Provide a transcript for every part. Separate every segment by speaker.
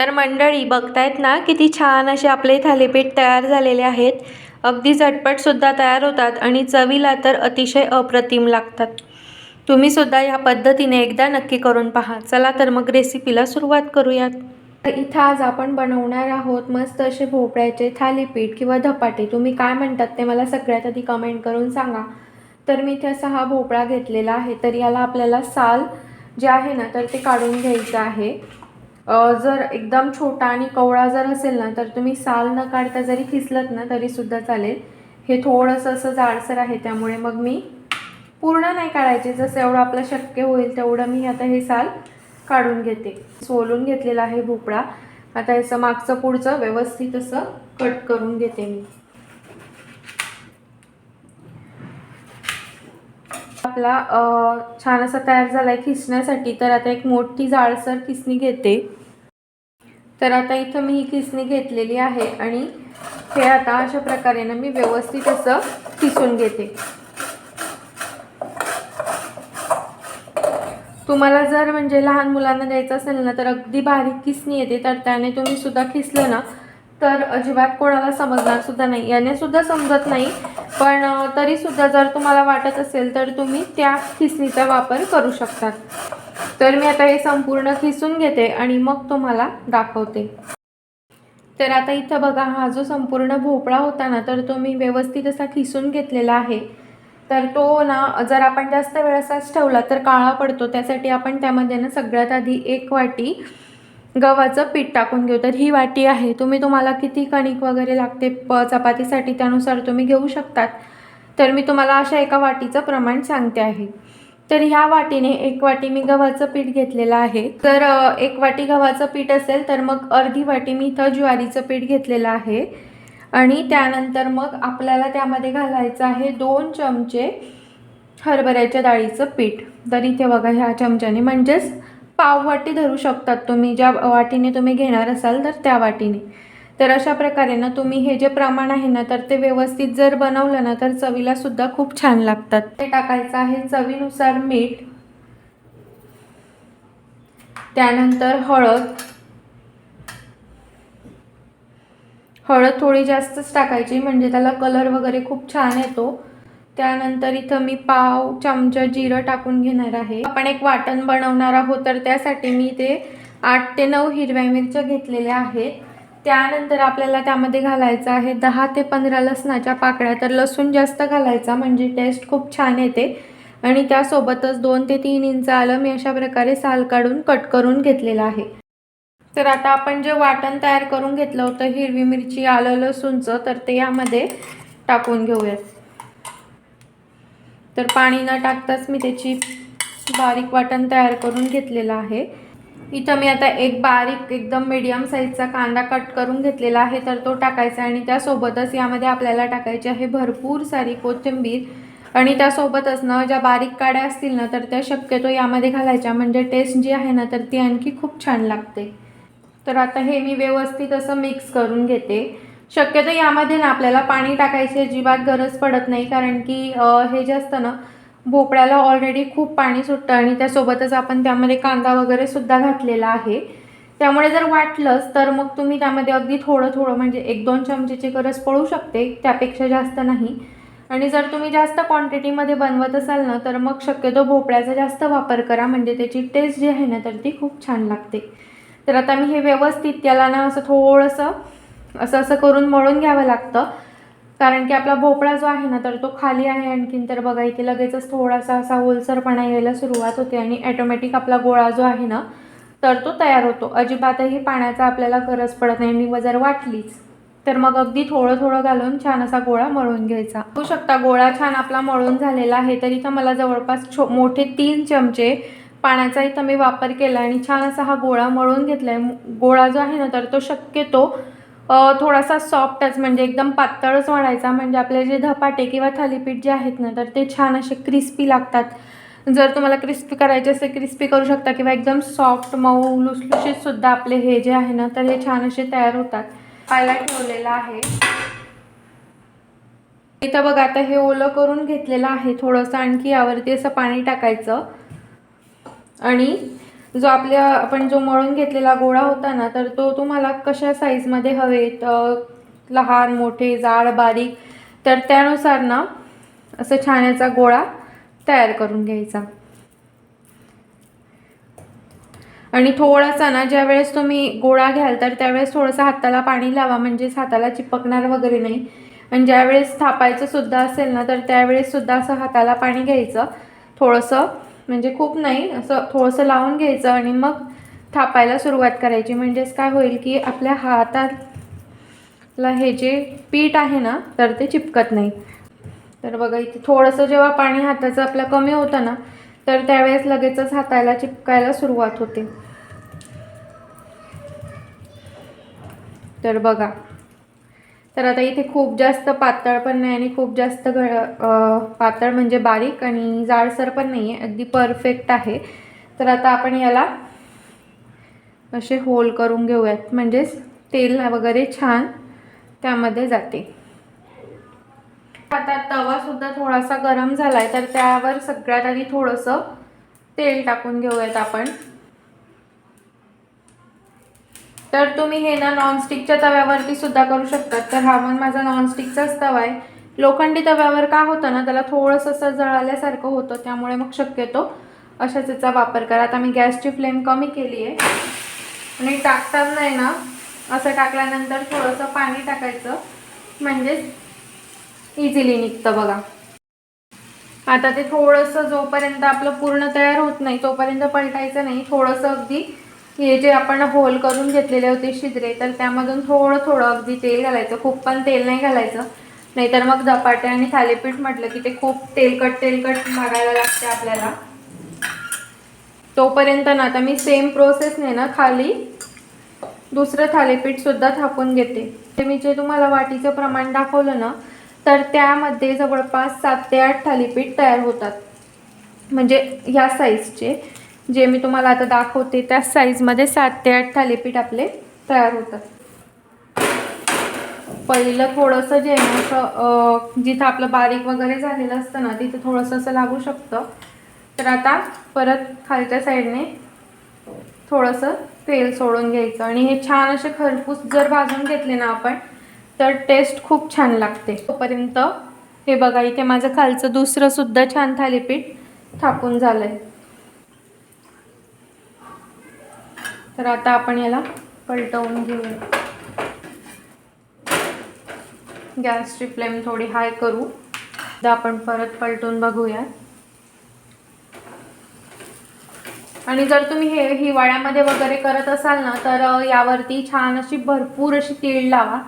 Speaker 1: तर मंडळी बघतायत ना, किती छान असे आपले थालीपीठ तयार झालेले आहेत. अगदी झटपटसुद्धा तयार होतात आणि चवीला तर अतिशय अप्रतिम लागतात. तुम्ही सुद्धा ह्या पद्धतीने एकदा नक्की करून पहा. चला तर मग रेसिपीला सुरुवात करूयात. तर इथं आज आपण बनवणार आहोत मस्त असे भोपळ्याचे थालीपीठ किंवा धपाटे, तुम्ही काय म्हणतात ते मला सगळ्यात आधी कमेंट करून सांगा. तर मी इथे असा हा भोपळा घेतलेला आहे. तर याला आपल्याला साल जे आहे ना तर ते काढून घ्यायचं आहे. जर एकदम छोटा आणि कवळा जर असेल ना तर तुम्ही साल न काढता जरी किसलत ना तरी सुद्धा चालेल. हे थोडंसं असं जाडसर आहे, त्यामुळे मग मी पूर्ण नाही काढायचे, जसं एवढं आपलं शक्य होईल तेवढं मी आता हे साल काढून घेते. सोलून घेतलेला आहे भोपळा. आता याचं मागचं पुढचं व्यवस्थित असं कट करून घेते मी. आपला छान असा तयार झालाय खिसण्यासाठी. तर आता एक मोठी जाडसर खिसणी घेते. तर आता इथं मी ही खिसणी घेतलेली आहे आणि हे आता अशा प्रकारे ना मी व्यवस्थित असं खिसून घेते. तुम्हाला जर म्हणजे लहान मुलांना द्यायचं असेल ना तर अगदी बारीक खिसणी येते, तर त्याने तुम्ही सुद्धा खिसलं ना तर अजिबात कोणाला समजणार सुद्धा नाही. याने सुद्धा समजत नाही, पण तरी सुद्धा जर तुम्हाला वाटत असेल तर तुम्ही त्या खिसणीचा वापर करू शकतात. तर मी आता हे संपूर्ण खिसून घेते आणि मग तुम्हाला दाखवते. तर आता इथं बघा, हा जो संपूर्ण भोपळा होता ना तर तो मी व्यवस्थित असा खिसून घेतलेला आहे. तर तो ना जर आपण जास्त वेळ असाच ठेवला तर काळा पडतो. त्यासाठी आपण त्यामध्ये ना सगळ्यात आधी 1 वाटी गव्हाचं पीठ टाकून घेऊ. तर ही वाटी आहे. तुम्हाला किती कणिक वगैरे लागते चपातीसाठी त्यानुसार तुम्ही घेऊ शकतात. तर मी तुम्हाला अशा एका वाटीचं प्रमाण सांगते आहे. तर ह्या वाटीने 1 वाटी मी गव्हाचं पीठ घेतलेलं आहे. तर 1 वाटी गव्हाचं पीठ असेल तर मग अर्धी वाटी मी इथं ज्वारीचं पीठ घेतलेलं आहे. आणि त्यानंतर मग आपल्याला त्यामध्ये घालायचं आहे 2 चमचे हरभऱ्याच्या डाळीचं पीठ. तर इथे बघा, ह्या चमच्याने म्हणजेच पाव वाटी धरू शकतात तुम्ही, ज्या वाटीने तुम्ही घेणार असाल तर त्या वाटीने. तर अशा प्रकारे ना तुम्ही हे जे प्रमाण आहे ना तर ते व्यवस्थित जर बनवलं ना तर चवीला सुद्धा खूप छान लागतात. ते टाकायचं आहे चवीनुसार मीठ, त्यानंतर हळद थोडी जास्तच टाकायची म्हणजे त्याला कलर वगैरे खूप छान येतो. त्यानंतर इथं मी पाव चमचा जिरं टाकून घेणार आहे. आपण एक वाटण बनवणार आहोत तर त्यासाठी मी ते 8 ते 9 हिरव्या मिरच्या घेतलेल्या आहेत. त्यानंतर आपल्याला त्यामध्ये घालायचं आहे 10 ते 15 लसणाच्या पाकळ्या. तर लसूण जास्त घालायचा म्हणजे टेस्ट खूप छान येते. आणि त्यासोबतच 2 ते 3 इंच आलं मी अशा प्रकारे साल काढून कट करून घेतलेलं आहे. तर आता आपण जे वाटण तयार करून घेतलं होतं हिरवी मिरची आलं लसूणचं, तर ते यामध्ये टाकून घेऊयात. तर पाणी न टाकताच मी त्याची बारीक वाटण तयार करून घेतलेलं आहे. इथं मी आता एक बारीक एकदम मीडियम साईजचा कांदा कट करून घेतलेला आहे. तर तो टाकायचा आणि त्यासोबतच यामध्ये आपल्याला टाकायची आहे भरपूर सारी कोथिंबीर. आणि त्यासोबतच ना ज्या बारीक काड्या असतील ना तर त्या शक्यतो यामध्ये घालायच्या, म्हणजे टेस्ट जी आहे ना तर ती आणखी खूप छान लागते. तर आता हे मी व्यवस्थित असं मिक्स करून घेते. शक्यतो यामध्ये ना आपल्याला पाणी टाकायची अजिबात गरज पडत नाही, कारण की हे जे असतं ना भोपळ्याला ऑलरेडी खूप पाणी सुटतं आणि त्यासोबतच आपण त्यामध्ये कांदा वगैरे सुद्धा घातलेला आहे. त्यामुळे जर वाटलंच तर मग तुम्ही त्यामध्ये अगदी थोडं म्हणजे 1-2 चमचेची गरज पडू शकते, त्यापेक्षा जास्त नाही. आणि जर तुम्ही जास्त क्वांटिटीमध्ये बनवत असाल ना तर मग शक्यतो भोपळ्याचा जास्त वापर करा, म्हणजे त्याची टेस्ट जी आहे ना तर ती खूप छान लागते. तर आता मी हे व्यवस्थित त्याला ना असं थोडंसं असं करून मळून घ्यावं लागतं, कारण की आपला भोपळा जो आहे ना तर तो खाली आहे आणखीन. तर बघा इथे लगेचच थोडासा असा ओलसरपणा यायला सुरुवात होते आणि ॲटोमॅटिक आपला गोळा जो आहे ना तर तो तयार होतो. अजिबातही पाण्याचा आपल्याला गरज पडत नाही. आणि जर वाटलीच तर मग अगदी थोडं घालून छान असा गोळा मळून घ्यायचा. बघू शकता गोळा छान आपला मळून झालेला आहे. तर इथं मला जवळपास मोठे 3 चमचे पाण्याचा इथं मी वापर केला आणि छान असा हा गोळा मळून घेतला आहे. गोळा जो आहे ना तर तो शक्यतो थोडासा सॉफ्टच म्हणजे एकदम पातळच मळायचा, म्हणजे आपले जे धपाटे किंवा थालीपीठ जे आहेत ना तर ते छान असे क्रिस्पी लागतात. जर तुम्हाला क्रिस्पी करायचे असेल क्रिस्पी करू शकता किंवा एकदम सॉफ्ट मऊ लुसलुशीत सुद्धा आपले हे जे आहे ना तर हे छान असे तयार होतात. पायला ठेवलेला आहे. इथं बघा आता हे ओलं करून घेतलेलं आहे थोडंसं, आणखी यावरती असं पाणी टाकायचं आणि जो आपल्या आपण जो मळून घेतलेला गोळा होता ना, तर तो तुम्हाला कशा साईजमध्ये हवेत, लहान मोठे जाड बारीक, तर त्यानुसार ना असं छान याचा गोळा तयार करून घ्यायचा. आणि थोडासा ना ज्यावेळेस तुम्ही गोळा घ्याल तर त्यावेळेस थोडंसं हाताला पाणी लावा, म्हणजेच हाताला चिपकणार वगैरे नाही. आणि ज्यावेळेस थापायचं सुद्धा असेल ना, तर त्यावेळेस सुद्धा असं हाताला पाणी घ्यायचं थोडंसं, म्हणजे खूप नाही, असं थोडंसं लावून घ्यायचं आणि मग थापायला सुरुवात करायची. म्हणजेच काय होईल की आपल्या हाताला हे जे पीठ आहे ना, तर ते चिपकत नाही. तर बघा इथे थोडंसं जेव्हा पाणी हाताचं आपलं कमी होतं ना, तर त्यावेळेस लगेचच हाताला चिपकायला सुरुवात होते. तर बघा, तर आता इथे खूप जास्त पातळ पण नाही आणि खूप जास्त पातळ म्हणजे बारीक आणि जाडसर पण नाही आहे, अगदी परफेक्ट आहे. तर आता आपण याला असे होल करून घेऊयात, म्हणजेच तेल वगैरे छान त्यामध्ये जाते. आता तवा सुद्धा थोडासा गरम झालाय, तर त्यावर सगळ्यात आधी थोडंसं तेल टाकून घेऊयात आपण. तर तुम्ही हे ना नॉनस्टिकच्या तव्यावरती सुद्धा करू शकतात. तर हा पण माझा नॉनस्टिकचाच तवा आहे. लोखंडी तव्यावर का होतं ना, त्याला थोडंसं असं जळाल्यासारखं होतं, त्यामुळे मग शक्यतो अशाच याचा वापर करा. आता मी गॅसची फ्लेम कमी केली आहे आणि टाकताना आहे ना, असं टाकल्यानंतर थोडंसं पाणी टाकायचं, म्हणजेच इझिली निघतं बघा. आता ते थोडंसं जोपर्यंत आपलं पूर्ण तयार होत नाही तोपर्यंत पलटायचं नाही. थोडंसं अगदी हे जे आपण होल करून घेतलेले होते छिद्रे, तर त्यामधून थोडं थोडं अगदी तेल घालायचं, खूप पण तेल नाही घालायचं, नाहीतर मग धपाटे आणि थालीपीठ म्हटलं की ते खूप तेलकट लागायला लागते आपल्याला. तोपर्यंत ना आता मी सेम प्रोसेसने ना खाली दुसरं थालीपीठ सुद्धा थापून घेते. ते मी जे तुम्हाला वाटीचं प्रमाण दाखवलं ना, तर त्यामध्ये जवळपास 7 ते 8 थालीपीठ तयार होतात. म्हणजे ह्या साईजचे जे मी तुम्हाला आता दाखवते त्याच साईजमध्ये 7 ते 8 थालीपीठ आपले तयार होतात. पहिलं थोडंसं जे आहे ना, असं जिथं आपलं बारीक वगैरे झालेलं असतं ना, तिथं थोडंसं असं लागू शकतं. तर आता परत खालच्या साईडने थोडंसं तेल सोडून घ्यायचं आणि हे छान असे खरपूस जर भाजून घेतले ना आपण, तर टेस्ट खूप छान लागते. तोपर्यंत हे बघा, इथे माझं खालचं दुसरं सुद्धा छान थालीपीठ थापून झालंय. तर आता आपण याला पलटवून घेऊया. गॅसची फ्लेम थोडी हाय करू. आता आपण परत पलटून बघूया. आणि जर तुम्ही हे हिवाळ्यामध्ये वगैरे करत असाल ना, तर यावरती छान अशी भरपूर अशी तीळ लावा.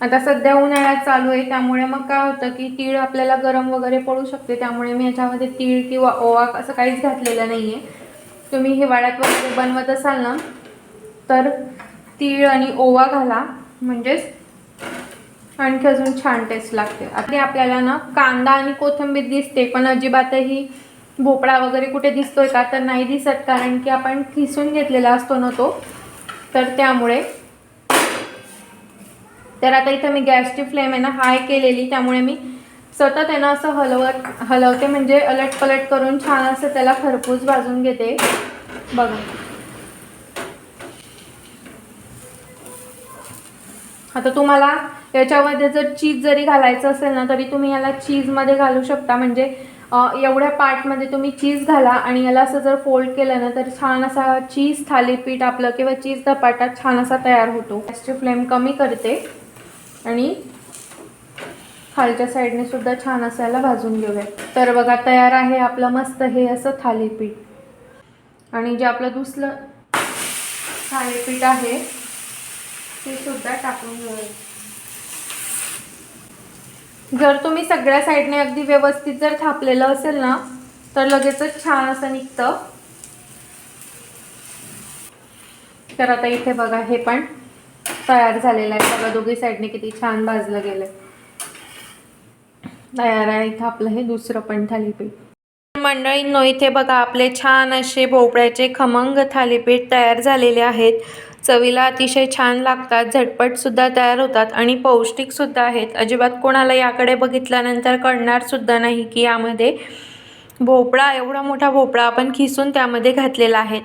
Speaker 1: आता सध्या उन्हाळ्यात चालू आहे, त्यामुळे मग काय होतं की तीळ आपल्याला गरम वगैरे पडू शकते, त्यामुळे मी याच्यामध्ये तीळ किंवा ओवा असं काहीच घातलेलं नाही आहे. तुम्ही हिवाळ्यात वगैरे बनवत असाल ना, तर तीळ आणि ओवा घाला, म्हणजेच आणखी अजून छान टेस्ट लागते. आता आपल्याला ना कांदा आणि कोथिंबीर दिसते, पण अजिबातही भोपळा वगैरे कुठे दिसतोय का, तर नाही दिसत, कारण की आपण खिसून घेतलेला असतो ना तो, तर त्यामुळे. तर आता इथं मी गॅसची फ्लेम आहे ना हाय केलेली, त्यामुळे मी सतत आहे ना असं हलवते, म्हणजे अलट पलट करून छान असं त्याला खरपूस भाजून घेते बघा. आता तुम्हाला याच्यामध्ये जर चीज जरी घालायचं असेल ना, तरी तुम्ही याला चीजमध्ये घालू शकता. म्हणजे एवढ्या पार्टमध्ये तुम्ही चीज घाला आणि याला असं जर फोल्ड केलं ना, तर छान असा चीज थालीपीठ आपलं किंवा चीज धपाटा छान असा तयार होतो. गॅसची फ्लेम कमी करते आणि खालच्या साईडने सुद्धा छान असं याला भाजून घेऊया. तर बघा, तयार आहे आपलं मस्त हे असं थालीपीठ. आणि जे आपलं दुसरं थालीपीठ आहे ते सुद्धा टाकून घेऊया. जर तुम्ही सगळ्या साईडने अगदी व्यवस्थित जर थापलेलं असेल ना, तर लगेचच छान असं निघतं. तर आता इथे बघा, हे पण तयार झालेलं आहे. बघा, दोघी साईडने किती छान भाजलं गेलंय. तयार आहे इथं आपलं हे दुसरं पण थालीपीठ. मंडळींनो, इथे बघा आपले छान असे भोपळ्याचे खमंग थालीपीठ तयार झालेले आहेत. चवीला अतिशय छान लागतात, झटपट सुद्धा तयार होतात आणि पौष्टिक सुद्धा आहेत. अजिबात कोणाला याकडे बघितल्यानंतर कळणार सुद्धा नाही की यामध्ये भोपळा, एवढा मोठा भोपळा आपण खिसून त्यामध्ये घातलेला आहे.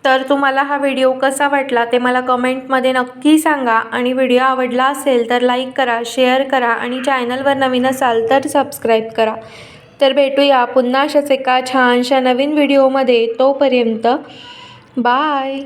Speaker 1: तर तुम्हाला हा व्हिडिओ कसा वाटला ते मला कमेंटमध्ये नक्की सांगा आणि व्हिडिओ आवडला असेल तर लाईक करा, शेअर करा आणि चॅनलवर नवीन असाल तर सबस्क्राईब करा. तर भेटूया पुन्हा अशाच एका छानशा नवीन व्हिडिओमध्ये. तोपर्यंत बाय.